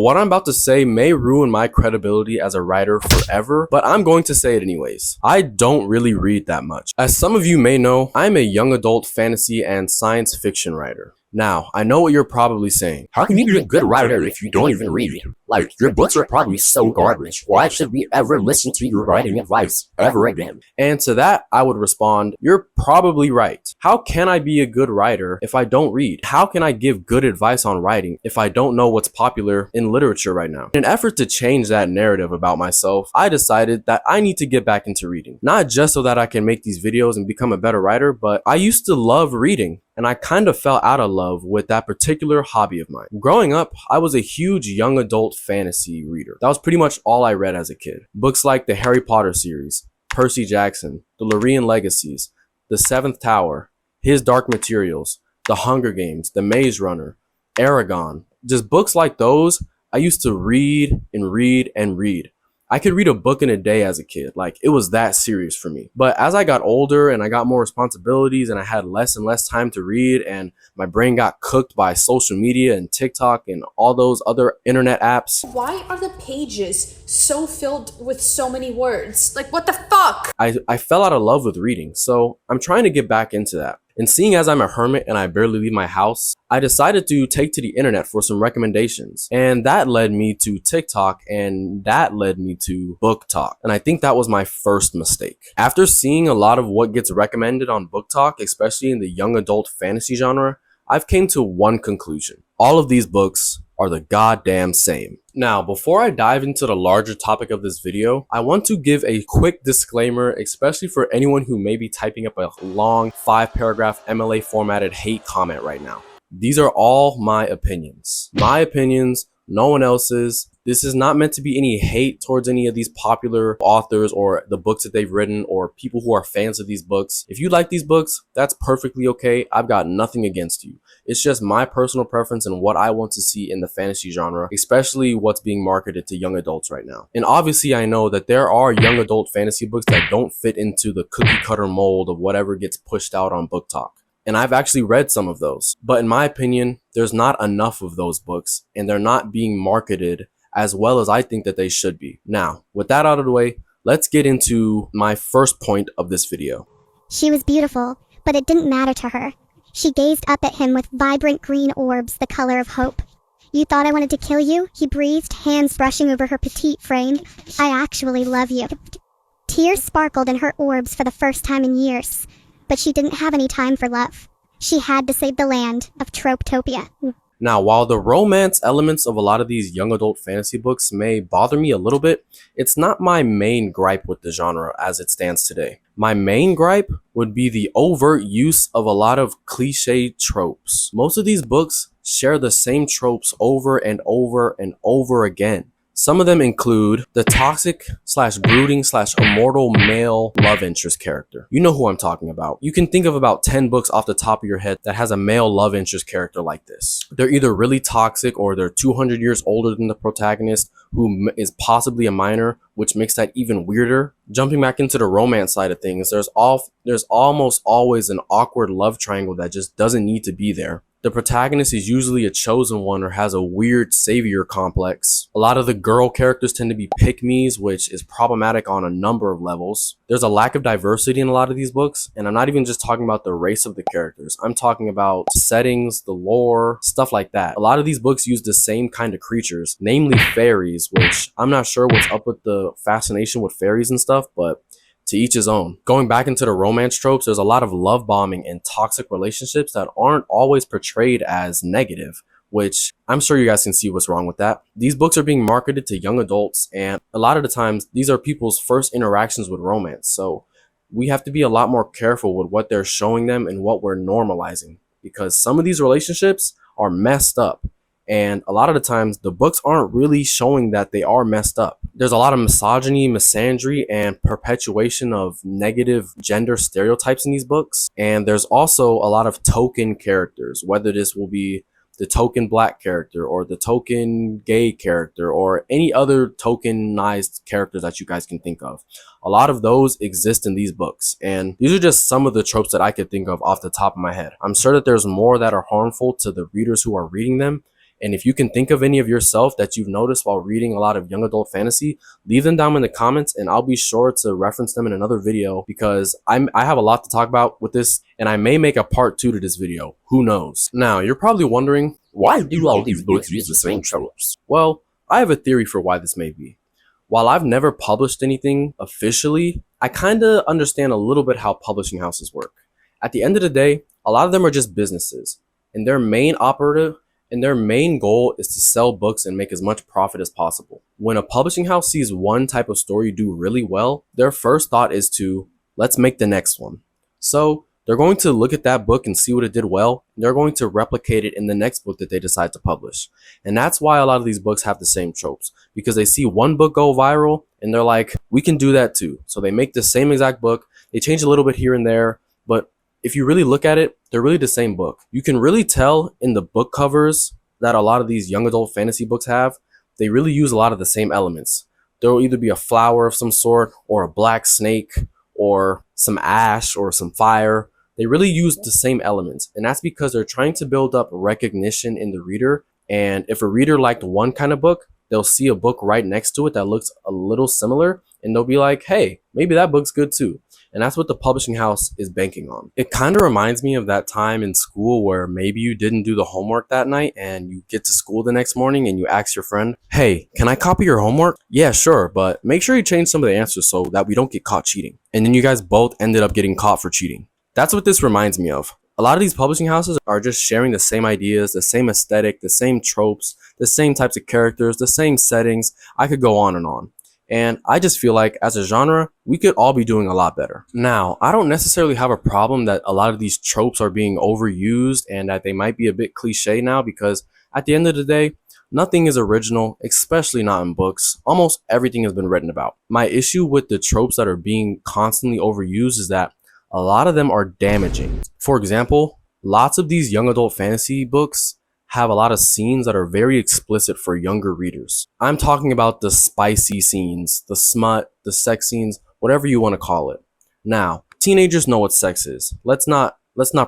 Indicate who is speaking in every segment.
Speaker 1: What I'm about to say may ruin my credibility as a writer forever, but I'm going to say it anyways. I don't really read that much. As some of you may know, I'm a young adult fantasy and science fiction writer. Now, I know what you're probably saying.
Speaker 2: How can you be a good writer if you don't even read? Like, your books are probably so garbage. Why should we ever listen to your writing advice ever again?
Speaker 1: And to that, I would respond, you're probably right. How can I be a good writer if I don't read? How can I give good advice on writing if I don't know what's popular in literature right now? In an effort to change that narrative about myself, I decided that I need to get back into reading. Not just so that I can make these videos and become a better writer, but I used to love reading, and I kind of fell out of love with that particular hobby of mine. Growing up, I was a huge young adult fantasy reader. That was pretty much all I read as a kid. Books like the Harry Potter series, Percy Jackson, the Lorien Legacies, The Seventh Tower, His Dark Materials, The Hunger Games, The Maze Runner, Aragon. Just books like those, I used to read and read and read. I could read a book in a day as a kid. Like, it was that serious for me. But as I got older and I got more responsibilities and I had less and less time to read and my brain got cooked by social media and TikTok and all those other internet apps.
Speaker 3: Why are the pages so filled with so many words? Like, what the fuck?
Speaker 1: I fell out of love with reading. So I'm trying to get back into that. And seeing as I'm a hermit and I barely leave my house, I decided to take to the internet for some recommendations. And that led me to TikTok, and that led me to BookTok. And I think that was my first mistake. After seeing a lot of what gets recommended on BookTok, especially in the young adult fantasy genre, I've came to one conclusion. All of these books are the goddamn same. Now, before I dive into the larger topic of this video, I want to give a quick disclaimer, especially for anyone who may be typing up a long 5-paragraph MLA formatted hate comment right now. These are all my opinions. My opinions, no one else's. This is not meant to be any hate towards any of these popular authors or the books that they've written or people who are fans of these books. If you like these books, that's perfectly okay. I've got nothing against you. It's just my personal preference and what I want to see in the fantasy genre, especially what's being marketed to young adults right now. And obviously I know that there are young adult fantasy books that don't fit into the cookie cutter mold of whatever gets pushed out on BookTok. And I've actually read some of those. But in my opinion, there's not enough of those books and they're not being marketed as well as I think that they should be. Now, with that out of the way, let's get into my first point of this video.
Speaker 4: She was beautiful, but it didn't matter to her. She gazed up at him with vibrant green orbs the color of hope. You thought I wanted to kill you? He breathed, hands brushing over her petite frame. I actually love you. Tears sparkled in her orbs for the first time in years, but she didn't have any time for love. She had to save the land of Tropetopia.
Speaker 1: Now, while the romance elements of a lot of these young adult fantasy books may bother me a little bit, it's not my main gripe with the genre as it stands today. My main gripe would be the overt use of a lot of cliche tropes. Most of these books share the same tropes over and over and over again. Some of them include the toxic / brooding / immortal male love interest character. You know who I'm talking about. You can think of about 10 books off the top of your head that has a male love interest character like this. They're either really toxic or they're 200 years older than the protagonist, who is possibly a minor, which makes that even weirder. Jumping back into the romance side of things, there's almost always an awkward love triangle that just doesn't need to be there. The protagonist is usually a chosen one or has a weird savior complex. A lot of the girl characters tend to be pick-me's, which is problematic on a number of levels. There's a lack of diversity in a lot of these books, and I'm not even just talking about the race of the characters. I'm talking about settings, the lore, stuff like that. A lot of these books use the same kind of creatures, namely fairies, which I'm not sure what's up with the fascination with fairies and stuff, but to each his own. Going back into the romance tropes, there's a lot of love bombing and toxic relationships that aren't always portrayed as negative, which I'm sure you guys can see what's wrong with that. These books are being marketed to young adults, and a lot of the times these are people's first interactions with romance. So we have to be a lot more careful with what they're showing them and what we're normalizing, because some of these relationships are messed up. And a lot of the times, the books aren't really showing that they are messed up. There's a lot of misogyny, misandry, and perpetuation of negative gender stereotypes in these books. And there's also a lot of token characters, whether this will be the token black character or the token gay character or any other tokenized characters that you guys can think of. A lot of those exist in these books, and these are just some of the tropes that I could think of off the top of my head. I'm sure that there's more that are harmful to the readers who are reading them, And if you can think of any of yourself that you've noticed while reading a lot of young adult fantasy, leave them down in the comments and I'll be sure to reference them in another video, because I have a lot to talk about with this and I may make a part 2 to this video. Who knows? Now, you're probably wondering,
Speaker 2: Why do all these books use the same tropes?
Speaker 1: well, I have a theory for why this may be. While I've never published anything officially, I kind of understand a little bit how publishing houses work. At the end of the day, a lot of them are just businesses, and their main goal is to sell books and make as much profit as possible. When a publishing house sees one type of story do really well, their first thought is to, let's make the next one. So they're going to look at that book and see what it did well, and they're going to replicate it in the next book that they decide to publish. And that's why a lot of these books have the same tropes, because they see one book go viral and they're like, we can do that too. So they make the same exact book, they change a little bit here and there, but if you really look at it, they're really the same book. You can really tell in the book covers that a lot of these young adult fantasy books have, they really use a lot of the same elements. There will either be a flower of some sort, or a black snake, or some ash, or some fire. They really use the same elements, and that's because they're trying to build up recognition in the reader. And if a reader liked one kind of book, they'll see a book right next to it that looks a little similar, and they'll be like, hey, maybe that book's good too. And that's what the publishing house is banking on. It kind of reminds me of that time in school where maybe you didn't do the homework that night and you get to school the next morning and you ask your friend, hey, can I copy your homework? Yeah, sure, but make sure you change some of the answers so that we don't get caught cheating. And then you guys both ended up getting caught for cheating. That's what this reminds me of. A lot of these publishing houses are just sharing the same ideas, the same aesthetic, the same tropes, the same types of characters, the same settings. I could go on and on. And I just feel like as a genre, we could all be doing a lot better. Now, I don't necessarily have a problem that a lot of these tropes are being overused and that they might be a bit cliche now, because at the end of the day, nothing is original, especially not in books. Almost everything has been written about. My issue with the tropes that are being constantly overused is that a lot of them are damaging. For example, lots of these young adult fantasy books have a lot of scenes that are very explicit for younger readers. I'm talking about the spicy scenes, the smut, the sex scenes, whatever you want to call it. Now, teenagers know what sex is. Let's not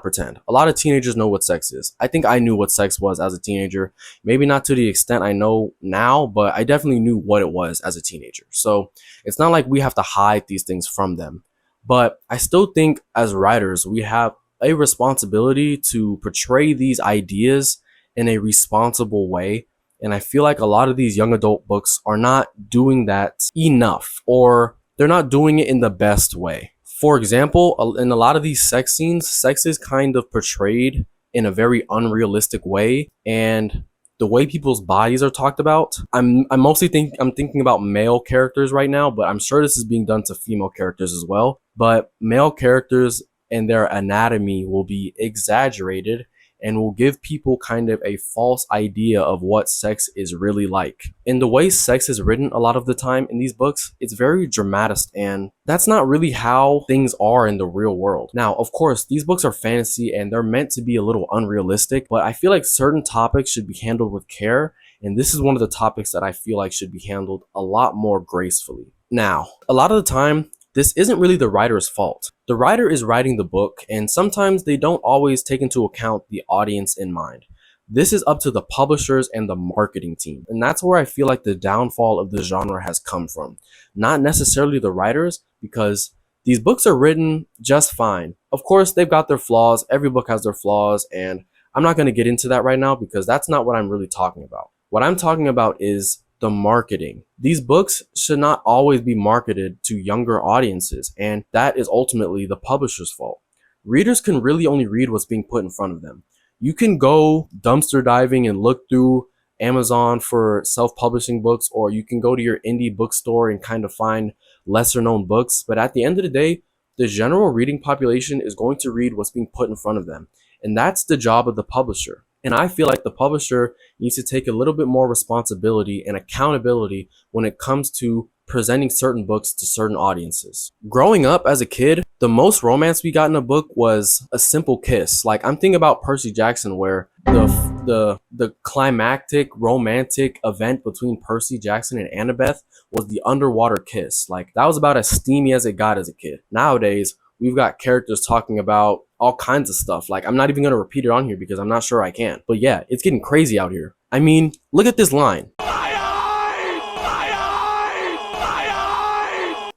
Speaker 1: pretend. A lot of teenagers know what sex is. I think I knew what sex was as a teenager. Maybe not to the extent I know now, but I definitely knew what it was as a teenager. So it's not like we have to hide these things from them. But I still think as writers, we have a responsibility to portray these ideas in a responsible way. And I feel like a lot of these young adult books are not doing that enough, or they're not doing it in the best way. For example, in a lot of these sex scenes, sex is kind of portrayed in a very unrealistic way, and the way people's bodies are talked about, I'm thinking about male characters right now, but I'm sure this is being done to female characters as well. But male characters and their anatomy will be exaggerated and will give people kind of a false idea of what sex is really like. And the way sex is written a lot of the time in these books, it's very dramatized, and that's not really how things are in the real world. Now, of course, these books are fantasy and they're meant to be a little unrealistic, but I feel like certain topics should be handled with care, and this is one of the topics that I feel like should be handled a lot more gracefully. Now, a lot of the time, this isn't really the writer's fault. The writer is writing the book, and sometimes they don't always take into account the audience in mind. This is up to the publishers and the marketing team, and that's where I feel like the downfall of the genre has come from. Not necessarily the writers, because these books are written just fine. Of course, they've got their flaws. Every book has their flaws, and I'm not going to get into that right now because that's not what I'm really talking about. What I'm talking about is the marketing. These books should not always be marketed to younger audiences, and that is ultimately the publisher's fault. Readers can really only read what's being put in front of them. You can go dumpster diving and look through Amazon for self-publishing books, or you can go to your indie bookstore and kind of find lesser known books, but at the end of the day, the general reading population is going to read what's being put in front of them, and that's the job of the publisher. And I feel like the publisher needs to take a little bit more responsibility and accountability when it comes to presenting certain books to certain audiences. Growing up as a kid, the most romance we got in a book was a simple kiss. Like, I'm thinking about Percy Jackson, where the climactic romantic event between Percy Jackson and Annabeth was the underwater kiss. Like, that was about as steamy as it got as a kid. Nowadays, we've got characters talking about all kinds of stuff. Like, I'm not even going to repeat it on here because I'm not sure I can. But yeah, it's getting crazy out here. I mean, look at this line.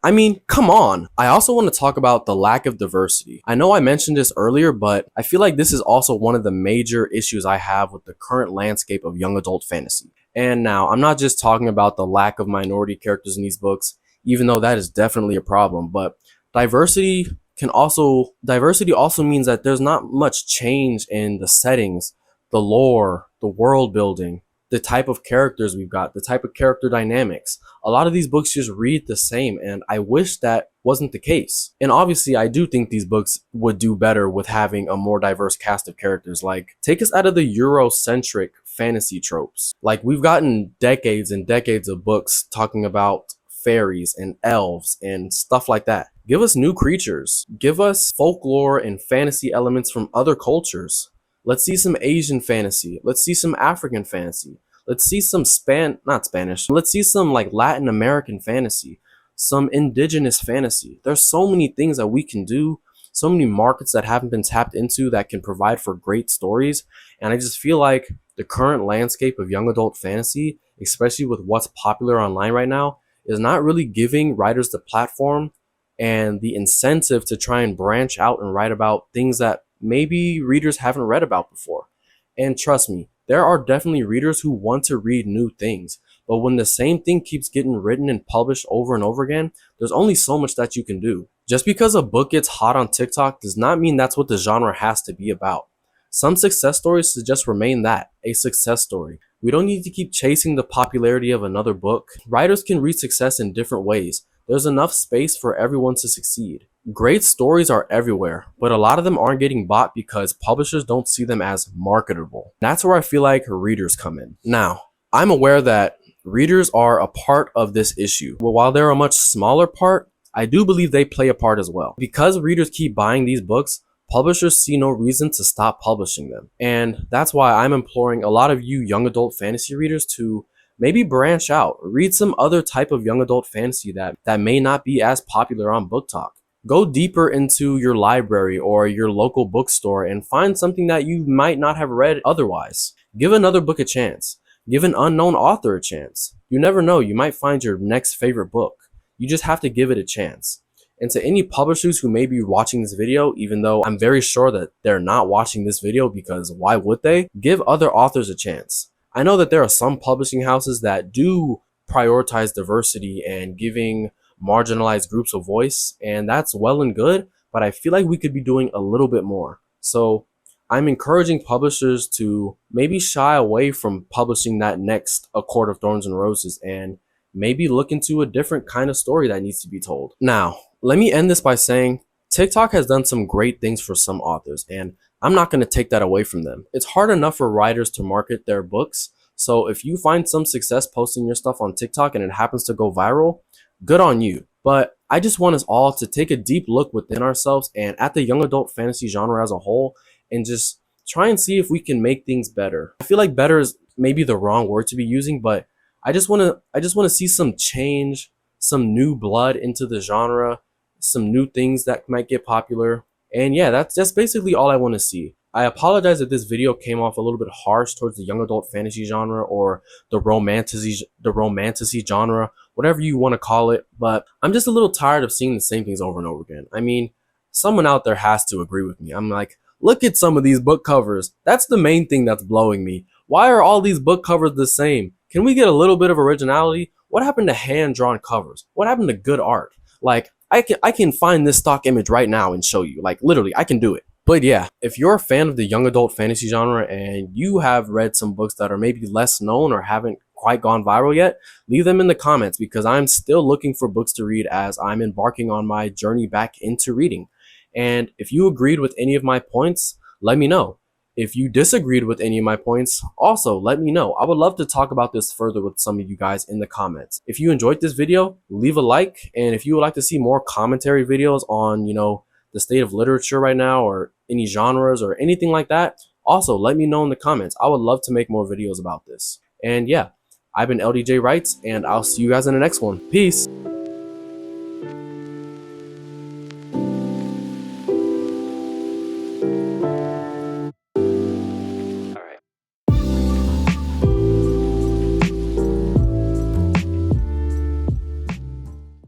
Speaker 1: I mean, come on. I also want to talk about the lack of diversity. I know I mentioned this earlier, but I feel like this is also one of the major issues I have with the current landscape of young adult fantasy. And now, I'm not just talking about the lack of minority characters in these books, even though that is definitely a problem, but diversity also means that there's not much change in the settings, the lore, the world building, the type of characters we've got, the type of character dynamics. A lot of these books just read the same, and I wish that wasn't the case. And obviously, I do think these books would do better with having a more diverse cast of characters. Like, take us out of the Eurocentric fantasy tropes. Like, we've gotten decades and decades of books talking about fairies and elves and stuff like that. Give us new creatures. Give us folklore and fantasy elements from other cultures. Let's see some Asian fantasy. Let's see some African fantasy. Let's see some not Spanish. Let's see some like Latin American fantasy, some indigenous fantasy. There's so many things that we can do, so many markets that haven't been tapped into that can provide for great stories. And I just feel like the current landscape of young adult fantasy, especially with what's popular online right now, is not really giving writers the platform and the incentive to try and branch out and write about things that maybe readers haven't read about before. And trust me, there are definitely readers who want to read new things, but when the same thing keeps getting written and published over and over again, there's only so much that you can do. Just because a book gets hot on TikTok does not mean that's what the genre has to be about. Some success stories should just remain that, a success story. We don't need to keep chasing the popularity of another book. Writers can reach success in different ways. There's enough space for everyone to succeed. Great stories are everywhere, but a lot of them aren't getting bought because publishers don't see them as marketable. That's where I feel like readers come in. Now, I'm aware that readers are a part of this issue. Well, while they're a much smaller part, I do believe they play a part as well. Because readers keep buying these books, publishers see no reason to stop publishing them. And that's why I'm imploring a lot of you young adult fantasy readers to maybe branch out, read some other type of young adult fantasy that may not be as popular on BookTok. Go deeper into your library or your local bookstore and find something that you might not have read otherwise. Give another book a chance. Give an unknown author a chance. You never know, you might find your next favorite book. You just have to give it a chance. And to any publishers who may be watching this video, even though I'm very sure that they're not watching this video because why would they? Give other authors a chance. I know that there are some publishing houses that do prioritize diversity and giving marginalized groups a voice, and that's well and good, but I feel like we could be doing a little bit more. So I'm encouraging publishers to maybe shy away from publishing that next A Court of Thorns and Roses and maybe look into a different kind of story that needs to be told. Now, let me end this by saying TikTok has done some great things for some authors, and I'm not going to take that away from them. It's hard enough for writers to market their books, so if you find some success posting your stuff on TikTok and it happens to go viral, good on you. But I just want us all to take a deep look within ourselves and at the young adult fantasy genre as a whole and just try and see if we can make things better. I feel like better is maybe the wrong word to be using, but I just want to see some change, some new blood into the genre, some new things that might get popular. And yeah, that's basically all I want to see. I apologize if this video came off a little bit harsh towards the young adult fantasy genre or the romantasy genre, whatever you want to call it, but I'm just a little tired of seeing the same things over and over again. I mean, someone out there has to agree with me. I'm like, look at some of these book covers. That's the main thing that's blowing me. Why are all these book covers the same? Can we get a little bit of originality? What happened to hand-drawn covers? What happened to good art? Like, I can find this stock image right now and show you. Like, literally, I can do it. But yeah, if you're a fan of the young adult fantasy genre and you have read some books that are maybe less known or haven't quite gone viral yet, leave them in the comments because I'm still looking for books to read as I'm embarking on my journey back into reading. And if you agreed with any of my points, let me know. If you disagreed with any of my points, also let me know. I would love to talk about this further with some of you guys in the comments. If you enjoyed this video, leave a like. And if you would like to see more commentary videos on, the state of literature right now or any genres or anything like that, also let me know in the comments. I would love to make more videos about this. And yeah, I've been LDJ Writes, and I'll see you guys in the next one. Peace.